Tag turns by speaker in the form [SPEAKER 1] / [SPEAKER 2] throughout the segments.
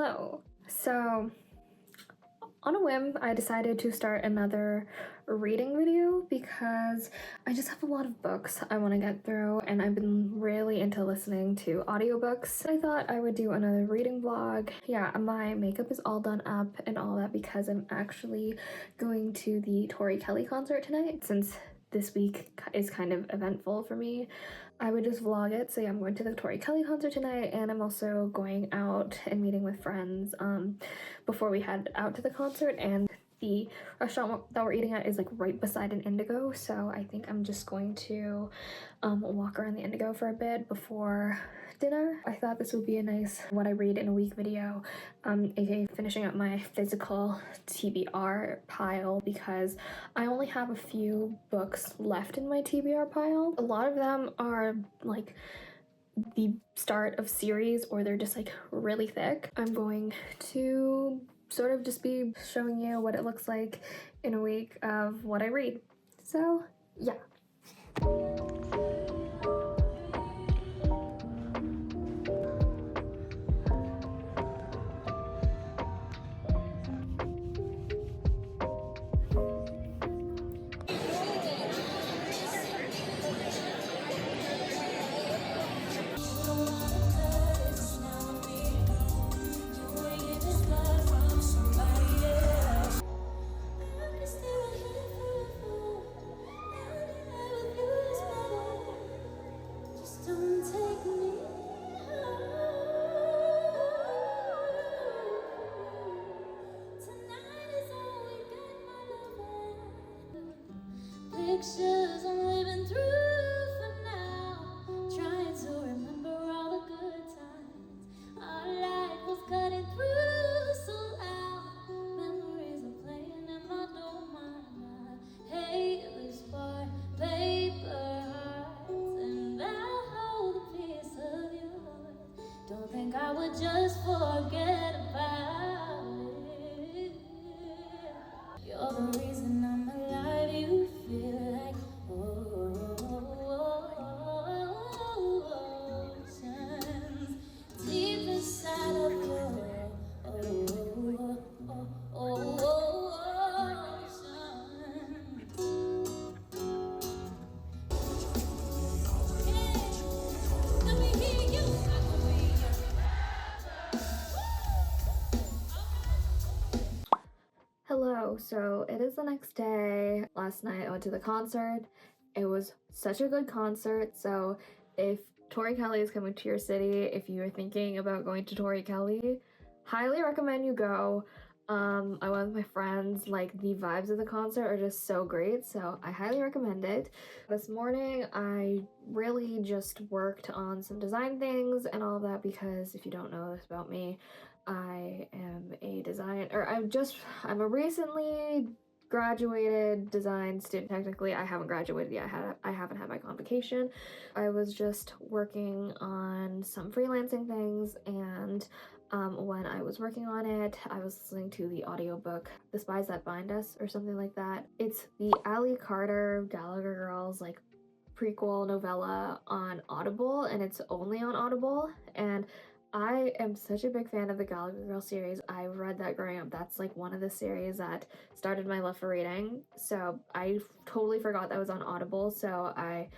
[SPEAKER 1] Hello. So, on a whim, I decided to start another reading video because I just have a lot of books I want to get through, and I've been really into listening to audiobooks. I thought I would do another reading vlog. Yeah, my makeup is all done up and all that because I'm actually going to the Tori Kelly concert tonight, since this week is kind of eventful for me. I would just vlog it. So yeah, I'm going to the Tori Kelly concert tonight, and I'm also going out and meeting with friends before we head out to the concert, and the restaurant that we're eating at is like right beside an Indigo, so I think I'm just going to walk around the Indigo for a bit before dinner. I thought this would be a nice what I read in a week video, aka finishing up my physical TBR pile, because I only have a few books left in my TBR pile. A lot of them are like the start of series, or they're just like really thick. I'm going to sort of just be showing you what it looks like in a week of what I read. So yeah.
[SPEAKER 2] Pictures I'm living through for now, trying to remember all the good times. Our life was cutting through so loud. Memories are playing in my mind. I hate this part, paper hearts, and I'll hold a piece of yours. Don't think I would just forget about it. You're the reason I'm alive. You feel like oceans deep inside of your let me hear you.
[SPEAKER 1] Hello, so it is the next day. Last night I went to the concert. It was such a good concert, so if Tori Kelly is coming to your city, if you are thinking about going to Tori Kelly, highly recommend you go. I went with my friends. Like, the vibes of the concert are just so great, so I highly recommend it. This morning I really just worked on some design things and all that, because if you don't know this about me, I am a designer. I'm a recently graduated design student. Technically, I haven't graduated yet. I haven't had my convocation. I was just working on some freelancing things, and when I was working on it, I was listening to the audiobook The Spies That Bind Us, or something like that. It's the Ali Carter Gallagher Girls like prequel novella on Audible, and it's only on Audible, and I am such a big fan of the Gallagher Girl series. I read that growing up. That's like one of the series that started my love for reading. So I totally forgot that was on Audible, so I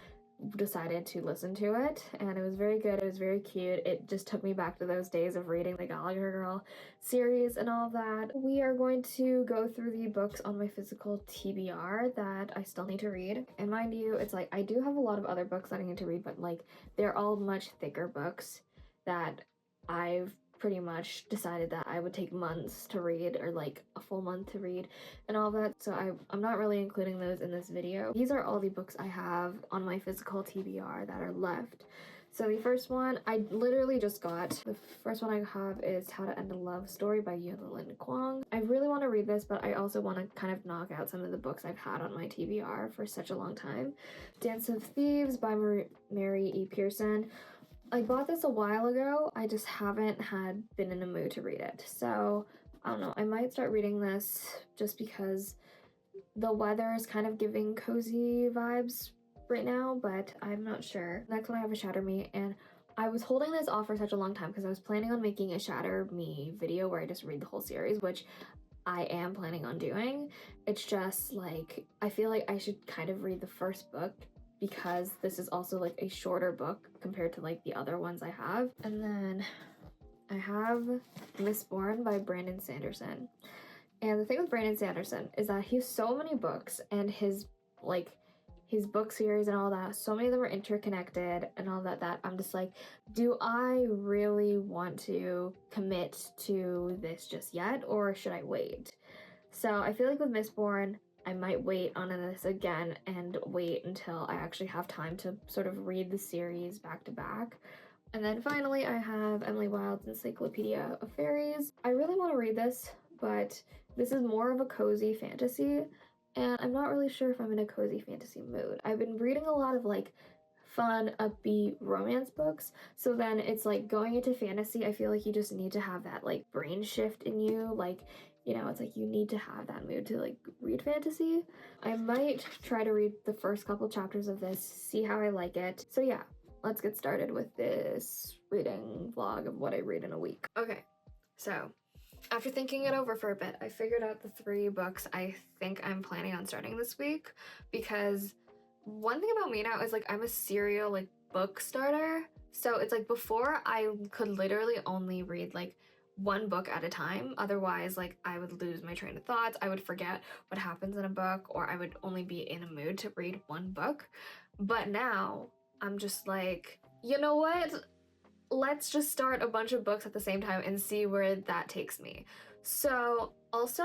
[SPEAKER 1] decided to listen to it, and it was very good. It was very cute. It just took me back to those days of reading the Gallagher Girl series and all that. We are going to go through the books on my physical TBR that I still need to read. And mind you, it's like I do have a lot of other books that I need to read, but like they're all much thicker books that I've pretty much decided that I would take months to read, or like a full month to read and all that, so I'm not really including those in this video. These are all the books I have on my physical TBR that are left. So the first one I literally just got. The first one I have is How to End a Love Story by Yulin Kuang. I really want to read this, but I also want to kind of knock out some of the books I've had on my TBR for such a long time. Dance of Thieves by Mary E. Pearson. I bought this a while ago. I just haven't been in a mood to read it. So I don't know. I might start reading this just because the weather is kind of giving cozy vibes right now, but I'm not sure. Next one I have a Shatter Me, and I was holding this off for such a long time because I was planning on making a Shatter Me video where I just read the whole series, which I am planning on doing. It's just like, I feel like I should kind of read the first book because this is also like a shorter book compared to like the other ones I have. And then I have Mistborn by Brandon Sanderson. And the thing with Brandon Sanderson is that he has so many books, and his book series and all that, so many of them are interconnected and all that I'm just like, do I really want to commit to this just yet, or should I wait? So I feel like with Mistborn, I might wait on this again and wait until I actually have time to sort of read the series back to back. And then finally, I have Emily Wilde's Encyclopaedia of Fairies. I really want to read this, but this is more of a cozy fantasy, and I'm not really sure if I'm in a cozy fantasy mood. I've been reading a lot of like fun, upbeat romance books, so then it's like going into fantasy, I feel like you just need to have that like brain shift in you, like, you know, it's like you need to have that mood to like read fantasy. I might try to read the first couple chapters of this, see how I like it. So yeah, let's get started with this reading vlog of what I read in a week. Okay, so after thinking it over for a bit, I figured out the 3 books I think I'm planning on starting this week, because one thing about me now is like I'm a serial like book starter. So it's like before I could literally only read like 1 book at a time. Otherwise, like I would lose my train of thoughts. I would forget what happens in a book, or I would only be in a mood to read 1 book. But now I'm just like, you know what? Let's just start a bunch of books at the same time and see where that takes me. So also,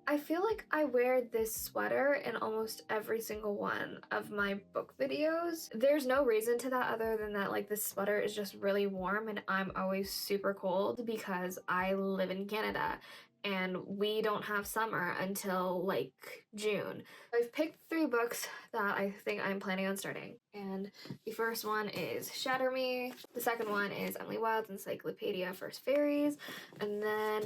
[SPEAKER 1] I feel like I wear this sweater in almost every single one of my book videos. There's no reason to that other than that like this sweater is just really warm and I'm always super cold because I live in Canada and we don't have summer until like June. I've picked 3 books that I think I'm planning on starting, and the first one is Shatter Me, the second one is Emily Wilde's Encyclopaedia for Faeries, and then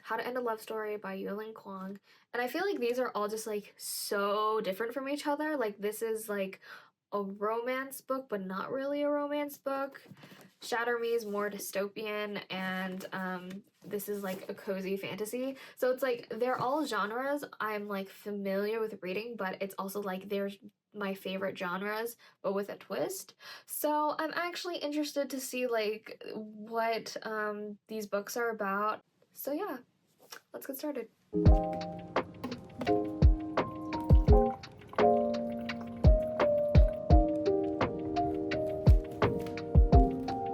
[SPEAKER 1] How to End a Love Story by Yulin Kuang. And I feel like these are all just like so different from each other. Like this is like a romance book but not really a romance book. Shatter Me is more dystopian, and this is like a cozy fantasy. So it's like they're all genres I'm like familiar with reading, but it's also like they're my favorite genres but with a twist. So I'm actually interested to see like what these books are about. So yeah, let's get started.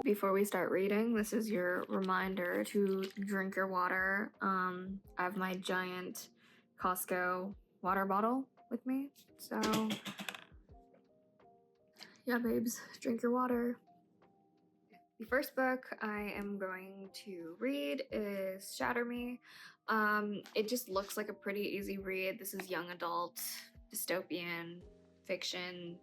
[SPEAKER 1] Before we start reading, this is your reminder to drink your water. I have my giant Costco water bottle with me. So yeah, babes, drink your water. The first book I am going to read is Shatter Me. It just looks like a pretty easy read. This is young adult, dystopian, fiction,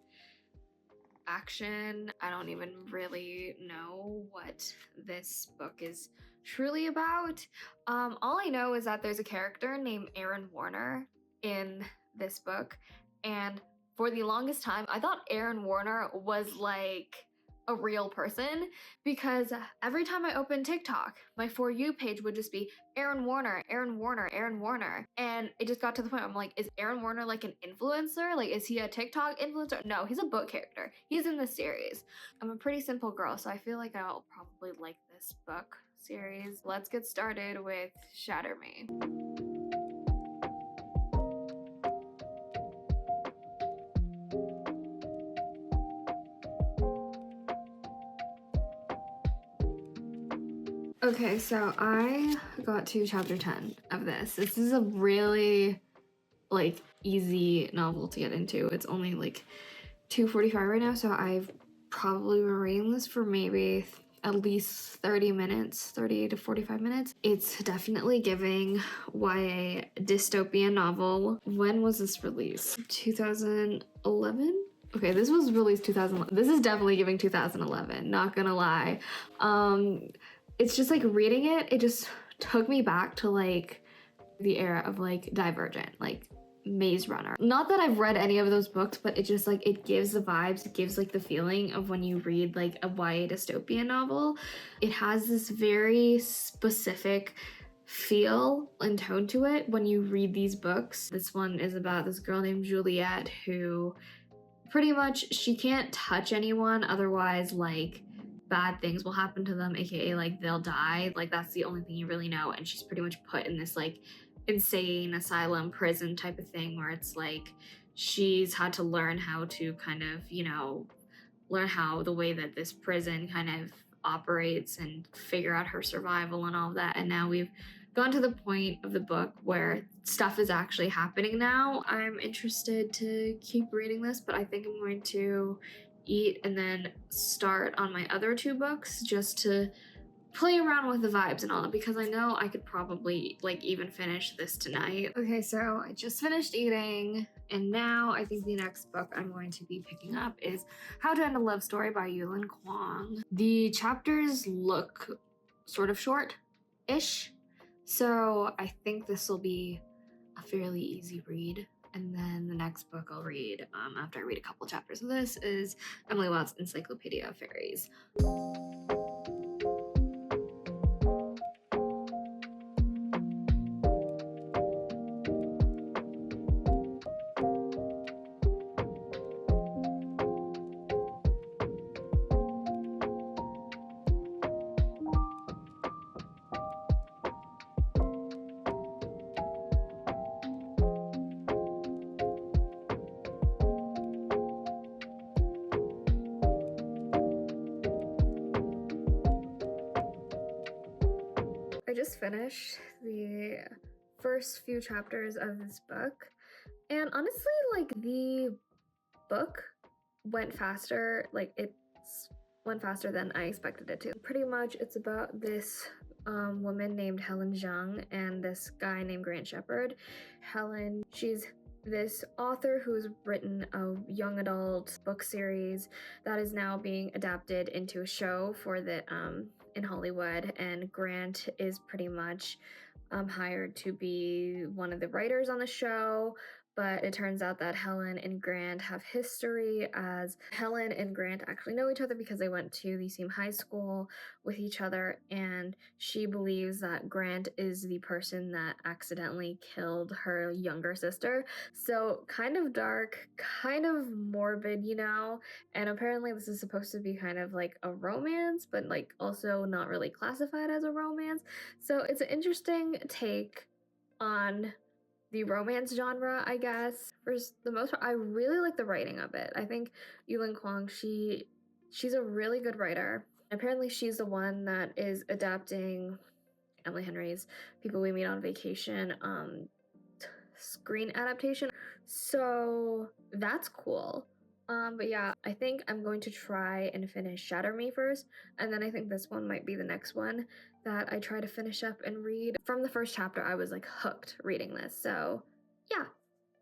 [SPEAKER 1] action. I don't even really know what this book is truly about. All I know is that there's a character named Aaron Warner in this book, and for the longest time I thought Aaron Warner was like a real person, because every time I opened TikTok, my For You page would just be Aaron Warner, Aaron Warner, Aaron Warner. And it just got to the point where I'm like, is Aaron Warner like an influencer? Like, is he a TikTok influencer? No, he's a book character. He's in this series. I'm a pretty simple girl, so I feel like I'll probably like this book series. Let's get started with Shatter Me. Okay, so I got to chapter 10 of this. This is a really like easy novel to get into. It's only like 2:45 right now, so I've probably been reading this for maybe at least 30 minutes, 30 to 45 minutes. It's definitely giving YA dystopian novel. When was this released? 2011? Okay, this was released 2011. This is definitely giving 2011, not gonna lie. It's just like reading it just took me back to like the era of like Divergent, like Maze Runner. Not that I've read any of those books, but it just like, it gives the vibes, it gives like the feeling of when you read like a YA dystopian novel. It has this very specific feel and tone to it when you read these books. This one is about this girl named Juliet who pretty much, she can't touch anyone, otherwise like bad things will happen to them, aka like they'll die. Like that's the only thing you really know. And she's pretty much put in this like insane asylum prison type of thing where it's like she's had to learn how to kind of, you know, learn how the way that this prison kind of operates and figure out her survival and all of that. And now we've gone to the point of the book where stuff is actually happening now. I'm interested to keep reading this, but I think I'm going to eat and then start on my other 2 books just to play around with the vibes and all that, because I know I could probably like even finish this tonight. Okay, so I just finished eating, and now I think the next book I'm going to be picking up is How to End a Love Story by Yulin Kuang. The chapters look sort of short-ish, so I think this will be a fairly easy read. And then the next book I'll read after I read a couple chapters of this is Emily Wilde's Encyclopaedia of Faeries. I just finished the first few chapters of this book, and honestly, like, the book went faster. Like, it went faster than I expected it to. Pretty much, it's about this woman named Helen Zhang and this guy named Grant Shepherd. Helen, she's this author who's written a young adult book series that is now being adapted into a show for the in Hollywood, and Grant is pretty much hired to be one of the writers on the show. But it turns out that Helen and Grant have history, as Helen and Grant actually know each other because they went to the same high school with each other, and she believes that Grant is the person that accidentally killed her younger sister. So kind of dark, kind of morbid, you know? And apparently this is supposed to be kind of like a romance, but like also not really classified as a romance. So it's an interesting take on the romance genre, I guess. For the most part, I really like the writing of it. I think Yulin Kuang, she's a really good writer. Apparently, she's the one that is adapting Emily Henry's People We Meet on Vacation screen adaptation. So that's cool. But yeah, I think I'm going to try and finish Shatter Me first, and then I think this one might be the next one that I try to finish up and read. From the first chapter, I was like hooked reading this, so yeah,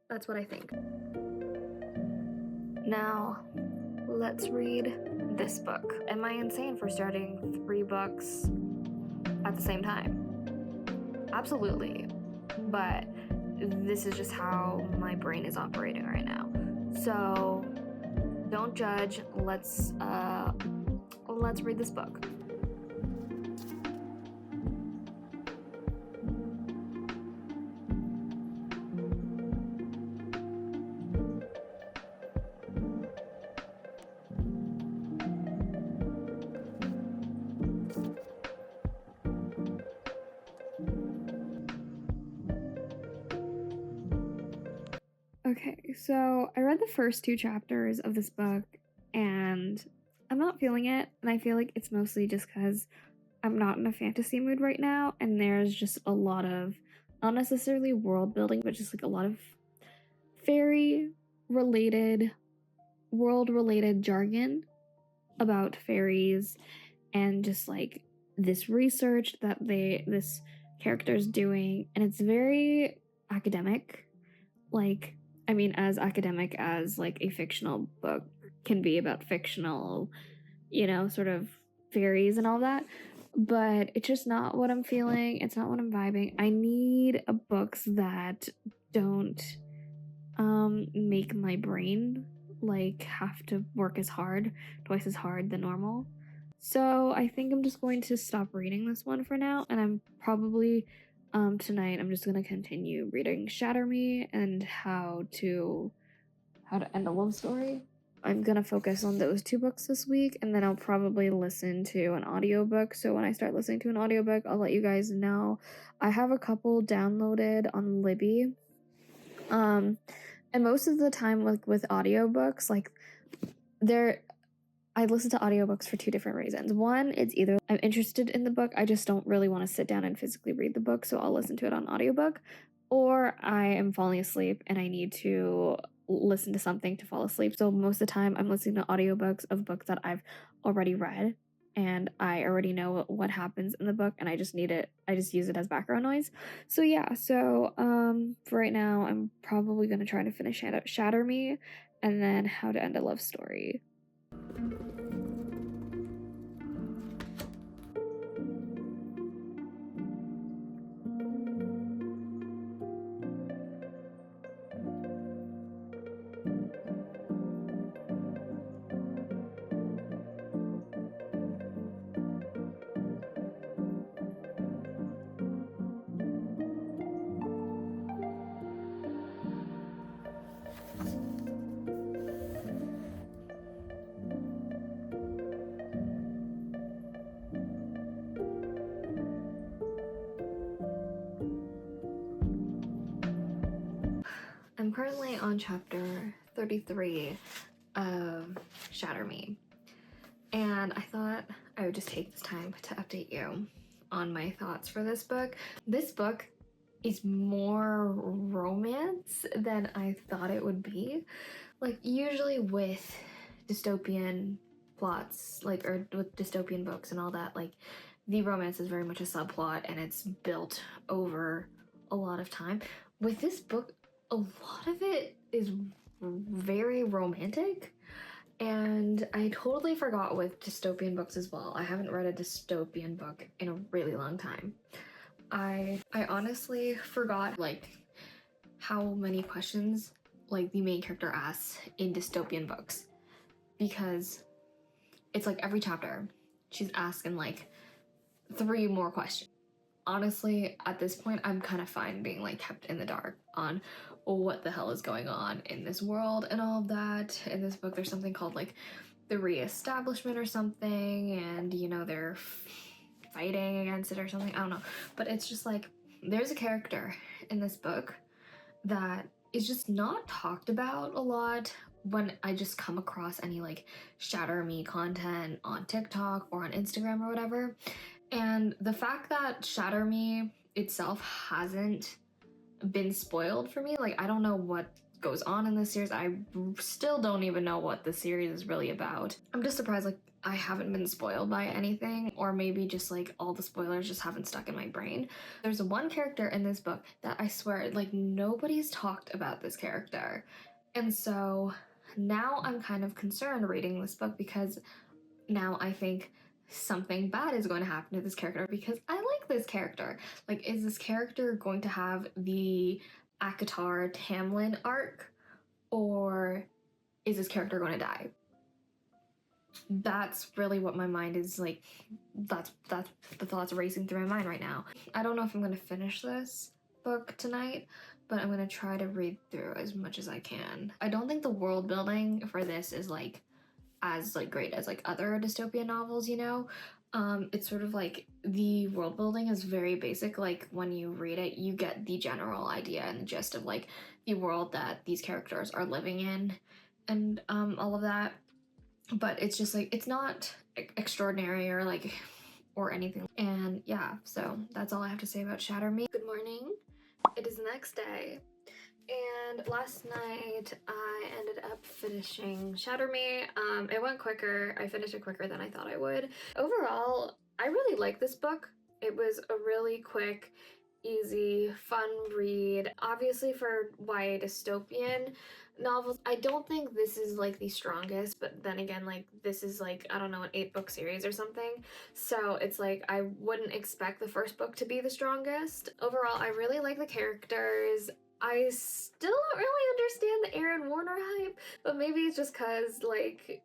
[SPEAKER 1] that's what I think. Now, let's read this book. Am I insane for starting 3 books at the same time? Absolutely, but this is just how my brain is operating right now. So don't judge. Let's read this book. Okay, so I read the first 2 chapters of this book, and I'm not feeling it, and I feel like it's mostly just because I'm not in a fantasy mood right now, and there's just a lot of, not necessarily world building, but just like a lot of fairy-related, world-related jargon about fairies, and just like this research that this character's doing, and it's very academic. Like, I mean, as academic as like a fictional book can be about fictional, you know, sort of fairies and all that. But it's just not what I'm feeling. It's not what I'm vibing. I need books that don't make my brain like have to work twice as hard than normal. So I think I'm just going to stop reading this one for now, and I'm probably tonight I'm just gonna continue reading Shatter Me and how to end a love story. I'm gonna focus on those 2 books this week, and then I'll probably listen to an audiobook. So when I start listening to an audiobook, I'll let you guys know. I have a couple downloaded on Libby. And most of the time with audiobooks, like I listen to audiobooks for 2 different reasons. One, it's either I'm interested in the book, I just don't really want to sit down and physically read the book, so I'll listen to it on audiobook, or I am falling asleep and I need to listen to something to fall asleep. So most of the time I'm listening to audiobooks of books that I've already read and I already know what happens in the book and I just use it as background noise. So yeah, for right now I'm probably going to try to finish Shatter Me and then How to End a Love Story. I'm currently on chapter 33 of Shatter Me, and I thought I would just take this time to update you on my thoughts for this book. This book is more romance than I thought it would be. Like, usually with dystopian plots, like, or with dystopian books and all that, like, the romance is very much a subplot and it's built over a lot of time. With this book, a lot of it is very romantic, and I totally forgot with dystopian books as well. I haven't read a dystopian book in a really long time. I honestly forgot like how many questions like the main character asks in dystopian books, because it's like every chapter she's asking like 3 more questions. Honestly, at this point, I'm kind of fine being like kept in the dark on what the hell is going on in this world and all of that. In this book, there's something called like the re-establishment or something, and you know, they're fighting against it or something. I don't know. But it's just like there's a character in this book that is just not talked about a lot when I just come across any like Shatter Me content on TikTok or on Instagram or whatever. And the fact that Shatter Me itself hasn't been spoiled for me, like I don't know what goes on in this series. I still don't even know what the series is really about. I'm just surprised like I haven't been spoiled by anything, or maybe just like all the spoilers just haven't stuck in my brain. There's one character in this book that I swear like nobody's talked about this character. And so now I'm kind of concerned reading this book, because now I think something bad is going to happen to this character, because I like this character. Like, is this character going to have the Akatar Tamlin arc, or is this character going to die? That's really what my mind is like. That's the thoughts racing through my mind right now. I don't know if I'm going to finish this book tonight, but I'm going to try to read through as much as I can. I don't think the world building for this is like as like great as like other dystopian novels, you know. It's sort of like the world building is very basic. Like when you read it, you get the general idea and the gist of like the world that these characters are living in, and all of that. But it's just like it's not extraordinary or like or anything. And yeah, so that's all I have to say about Shatter Me. Good morning. It is the next day. And last night I ended up finishing Shatter Me. It went quicker. I finished it quicker than I thought I would. Overall, I really like this book. It was a really quick, easy, fun read. Obviously for YA dystopian novels, I don't think this is like the strongest, but then again, like this is like, I don't know, an 8-book series or something. So it's like I wouldn't expect the first book to be the strongest. Overall, I really like the characters. I still don't really understand the Aaron Warner hype, but maybe it's just because, like,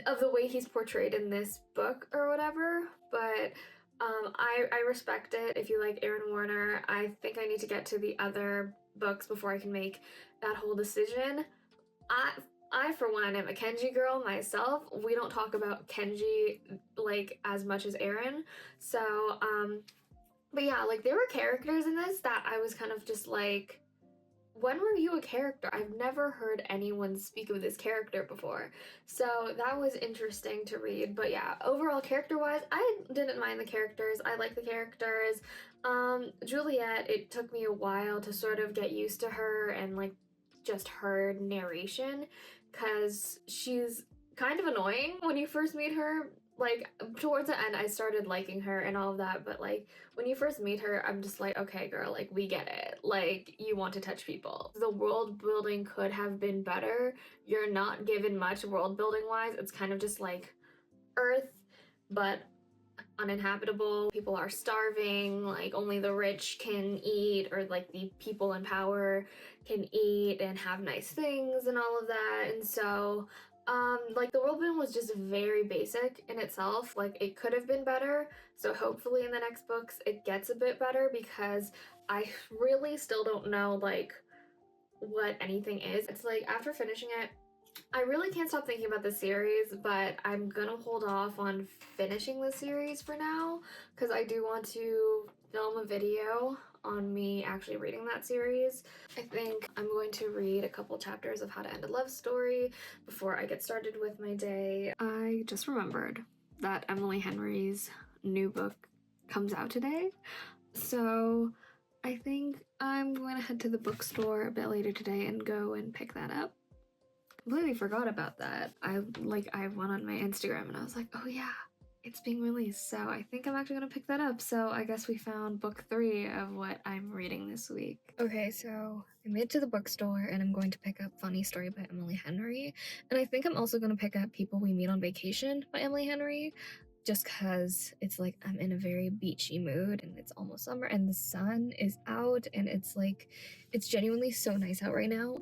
[SPEAKER 1] of the way he's portrayed in this book or whatever. But I respect it. If you like Aaron Warner, I think I need to get to the other books before I can make that whole decision. I for one am a Kenji girl myself. We don't talk about Kenji like as much as Aaron. So but yeah, like there were characters in this that I was kind of just like, when were you a character? I've never heard anyone speak of this character before. So that was interesting to read. But yeah, overall character wise, I didn't mind the characters. I like the characters. Juliet, it took me a while to sort of get used to her and like just her narration, because she's kind of annoying when you first meet her. Like towards the end I started liking her and all of that, but like when you first meet her, I'm just like, okay, girl, like, we get it. Like, you want to touch people. The world building could have been better. You're not given much world building wise. It's kind of just like Earth, but uninhabitable. People are starving. Like, only the rich can eat, or like the people in power can eat and have nice things and all of that. And so like the world building was just very basic in itself. Like it could have been better. So hopefully in the next books it gets a bit better, because I really still don't know like what anything is. It's like after finishing it, I really can't stop thinking about the series, but I'm gonna hold off on finishing the series for now, because I do want to film a video on me actually reading that series. I think I'm going to read a couple chapters of How to End a Love Story before I get started with my day. I just remembered that Emily Henry's new book comes out today, so I think I'm going to head to the bookstore a bit later today and go and pick that up. Completely forgot about that. I went on my Instagram and I was like, oh yeah, it's being released. So I think I'm actually gonna pick that up. So I guess we found book 3 of what I'm reading this week. Okay, so I made it to the bookstore and I'm going to pick up Funny Story by Emily Henry. And I think I'm also gonna pick up People We Meet on Vacation by Emily Henry, just because it's like I'm in a very beachy mood and it's almost summer and the sun is out and it's like, it's genuinely so nice out right now.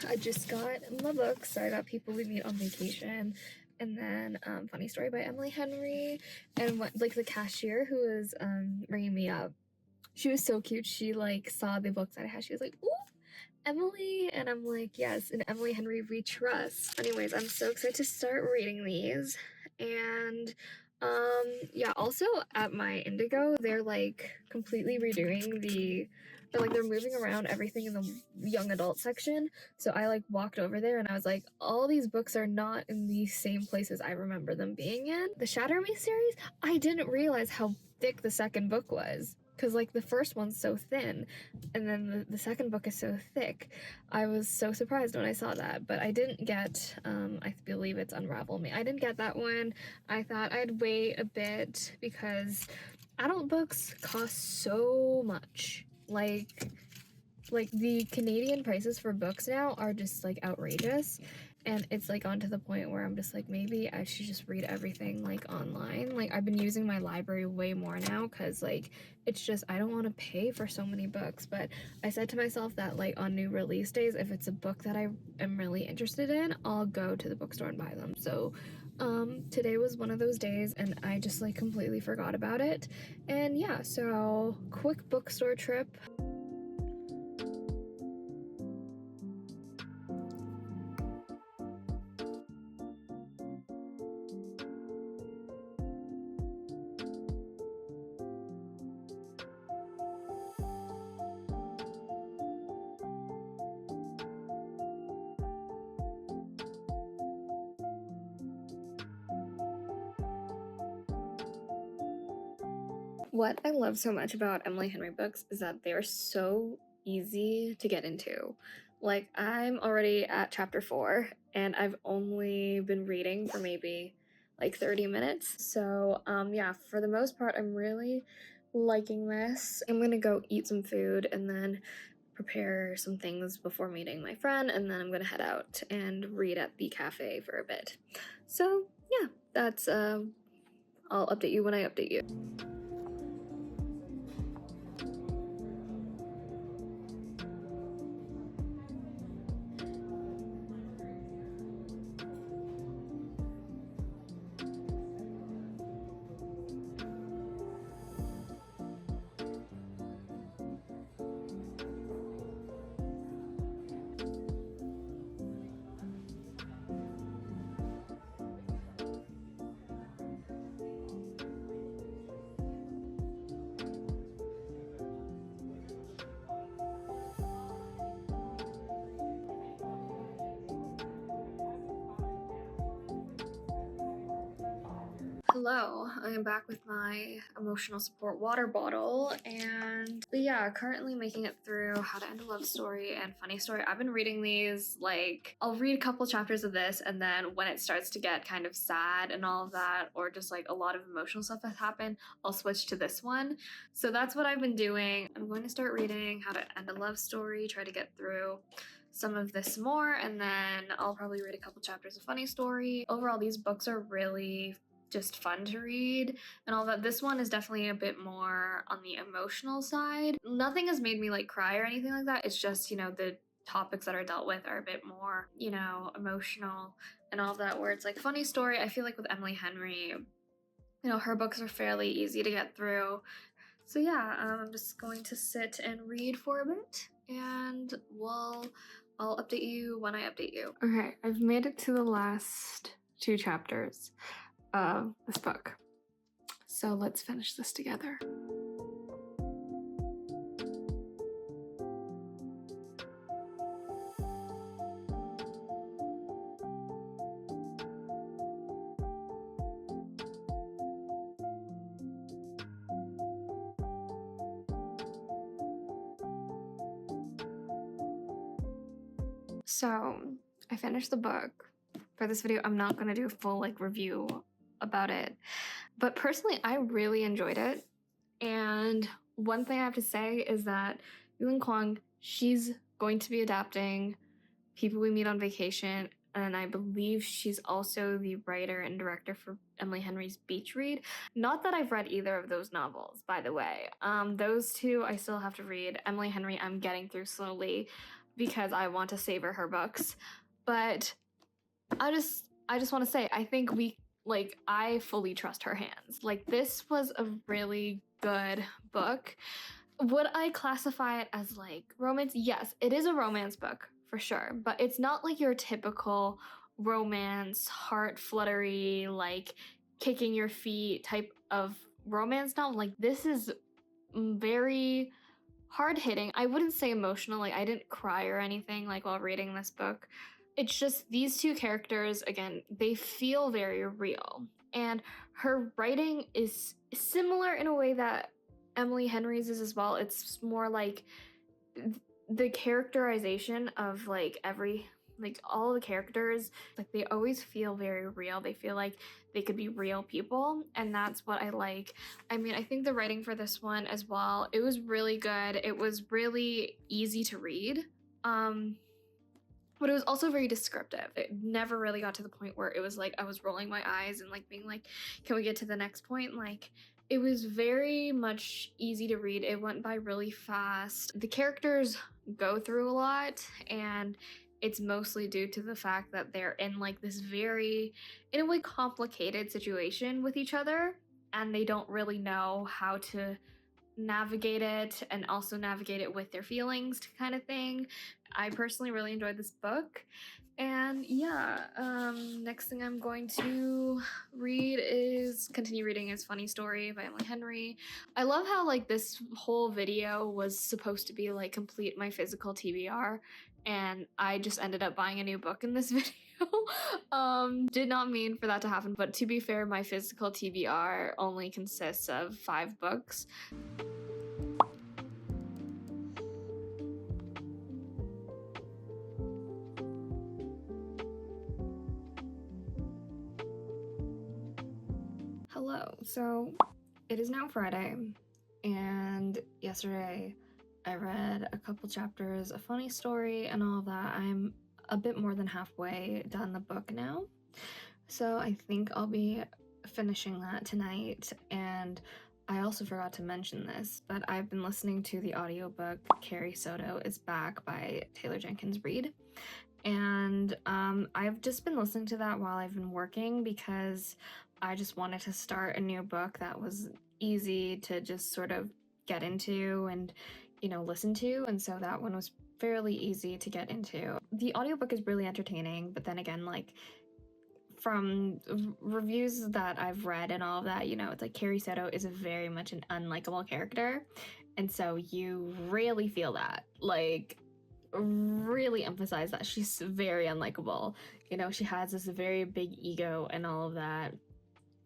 [SPEAKER 1] I just got my books. So I got People We Meet on Vacation, and then Funny Story by Emily Henry. And like the cashier who was ringing me up, she was so cute. She like saw the books that I had. She was like, "Ooh, Emily," and I'm like, "Yes." And Emily Henry we trust. Anyways, I'm so excited to start reading these. And yeah, also at my Indigo, they're like completely redoing they're moving around everything in the young adult section. So I like walked over there and I was like, all these books are not in the same places I remember them being in. The Shatter Me series, I didn't realize how thick the second book was, because like the first one's so thin and then the second book is so thick. I was so surprised when I saw that, but I didn't get I believe it's Unravel Me. I didn't get that one. I thought I'd wait a bit because adult books cost so much. Like the Canadian prices for books now are just like outrageous, and it's like on to the point where I'm just like, maybe I should just read everything like online. Like I've been using my library way more now, because like it's just, I don't want to pay for so many books. But I said to myself that like on new release days, if it's a book that I am really interested in, I'll go to the bookstore and buy them. So today was one of those days and I just like completely forgot about it. And yeah, so quick bookstore trip. What I love so much about Emily Henry books is that they're so easy to get into. Like, I'm already at chapter 4, and I've only been reading for maybe like 30 minutes. So yeah, for the most part, I'm really liking this. I'm gonna go eat some food and then prepare some things before meeting my friend, and then I'm gonna head out and read at the cafe for a bit. So yeah, that's I'll update you when I update you. Hello, I am back with my emotional support water bottle, and yeah, currently making it through How to End a Love Story and Funny Story. I've been reading these, like, I'll read a couple chapters of this, and then when it starts to get kind of sad and all of that, or just like a lot of emotional stuff has happened, I'll switch to this one. So that's what I've been doing. I'm going to start reading How to End a Love Story, try to get through some of this more, and then I'll probably read a couple chapters of Funny Story. Overall, these books are really just fun to read and all that. This one is definitely a bit more on the emotional side. Nothing has made me like cry or anything like that. It's just, you know, the topics that are dealt with are a bit more, you know, emotional and all that, where it's like Funny Story. I feel like with Emily Henry, you know, her books are fairly easy to get through. So yeah, I'm just going to sit and read for a bit, and I'll update you when I update you. Okay, I've made it to the last 2 chapters of this book. So let's finish this together. So I finished the book. For this video, I'm not gonna do a full like review about it, but personally, I really enjoyed it. And one thing I have to say is that Yulin Kuang, she's going to be adapting People We Meet on Vacation, and I believe she's also the writer and director for Emily Henry's Beach Read. Not that I've read either of those novels, by the way. Those two I still have to read. Emily Henry I'm getting through slowly because I want to savor her books. But I just want to say, I think I fully trust her hands. Like, this was a really good book. Would I classify it as like romance? Yes, it is a romance book for sure, but it's not like your typical romance, heart fluttery, like kicking your feet type of romance novel. Like, this is very hard hitting. I wouldn't say emotional, like I didn't cry or anything like while reading this book. It's just these two characters, again, they feel very real. And her writing is similar in a way that Emily Henry's is as well. It's more like the characterization of like all the characters, like they always feel very real. They feel like they could be real people, and that's what I like. I mean, I think the writing for this one as well, it was really good. It was really easy to read. But it was also very descriptive. It never really got to the point where it was like I was rolling my eyes and like being like, can we get to the next point? Like, it was very much easy to read. It went by really fast. The characters go through a lot, and it's mostly due to the fact that they're in like this very, in a way, complicated situation with each other, and they don't really know how to navigate it and also navigate it with their feelings kind of thing. I personally really enjoyed this book. And yeah, next thing I'm going to continue reading is Funny Story by Emily Henry. I love how like this whole video was supposed to be like complete my physical TBR, and I just ended up buying a new book in this video. Did not mean for that to happen, but to be fair, my physical TBR only consists of 5 books. Hello. So it is now Friday, and yesterday I read a couple chapters, a funny story, and all of that. I'm a bit more than halfway done the book now, so I think I'll be finishing that tonight. And I also forgot to mention this, but I've been listening to the audiobook Carrie Soto is Back by Jenkins Reid. And I've just been listening to that while I've been working because I just wanted to start a new book that was easy to just sort of get into and, listen to. And so that one was fairly easy to get into. The audiobook is really entertaining, but then again, like, from reviews that I've read and all of that, it's like Carrie Soto is very much an unlikable character. And so you really feel that. Like, really emphasize that she's very unlikable. She has this very big ego and all of that.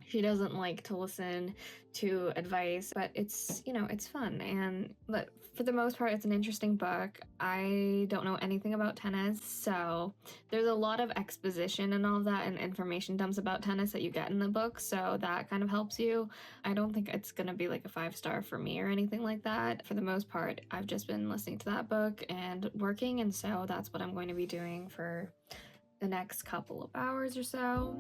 [SPEAKER 1] She doesn't like to listen to advice, but it's fun. But for the most part, it's an interesting book. I don't know anything about tennis, so there's a lot of exposition and all of that and information dumps about tennis that you get in the book, so that kind of helps you. I don't think it's gonna be like a 5-star for me or anything like that. For the most part, I've just been listening to that book and working, and so that's what I'm going to be doing for the next couple of hours or so.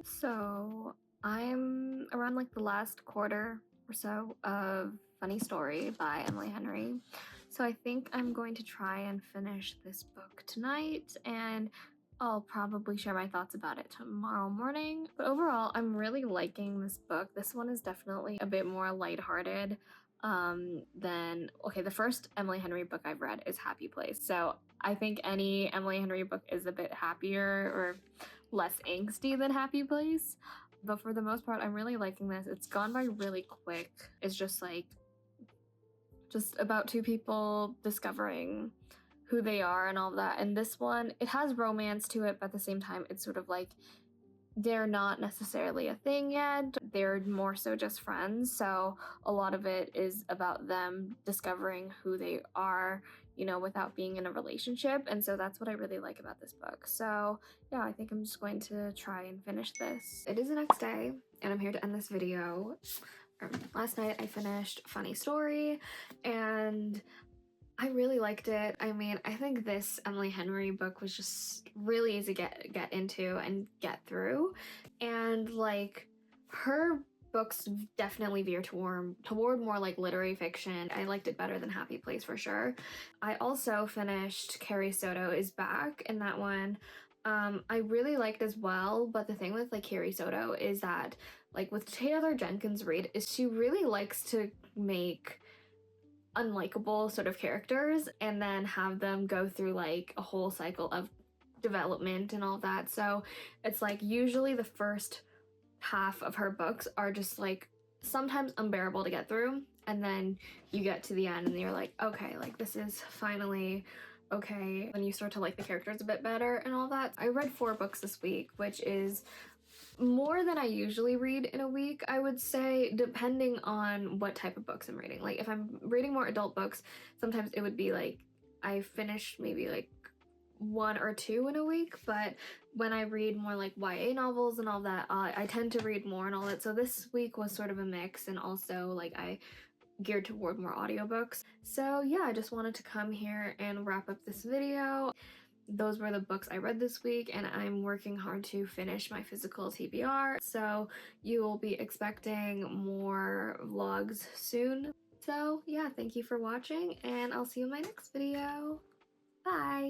[SPEAKER 1] So I'm around like the last quarter or so of Funny Story by Emily Henry. So I think I'm going to try and finish this book tonight, and I'll probably share my thoughts about it tomorrow morning. But overall, I'm really liking this book. This one is definitely a bit more lighthearted than, okay, the first Emily Henry book I've read is Happy Place. So I think any Emily Henry book is a bit happier or less angsty than Happy Place. But for the most part, I'm really liking this. It's gone by really quick. It's just about two people discovering who they are and all of that. And this one, it has romance to it, but at the same time, it's sort of like they're not necessarily a thing yet. They're more so just friends. So a lot of it is about them discovering who they are, without being in a relationship. And so that's what I really like about this book. So yeah, I think I'm just going to try and finish this. It is the next day, and I'm here to end this video. Last night I finished Funny Story, and I really liked it. I mean, I think this Emily Henry book was just really easy to get into and get through. And like, her books definitely veer toward more like literary fiction. I liked it better than Happy Place for sure. I also finished Carrie Soto is Back, and that one I really liked as well. But the thing with like Carrie Soto is that, like, with Jenkins Reid, is she really likes to make unlikable sort of characters and then have them go through like a whole cycle of development and all that. So it's like usually the first half of her books are just like sometimes unbearable to get through, and then you get to the end and you're like, okay, like this is finally okay, when you start to like the characters a bit better and all that. I read 4 books this week, which is more than I usually read in a week, I would say, depending on what type of books I'm reading. Like, if I'm reading more adult books, sometimes it would be like I finish maybe like 1 or 2 in a week. But when I read more like YA novels and all that, I tend to read more and all that. So this week was sort of a mix, and also like I geared toward more audiobooks. So yeah, I just wanted to come here and wrap up this video. Those were the books I read this week, and I'm working hard to finish my physical TBR, so you will be expecting more vlogs soon. So yeah, thank you for watching, and I'll see you in my next video. Bye!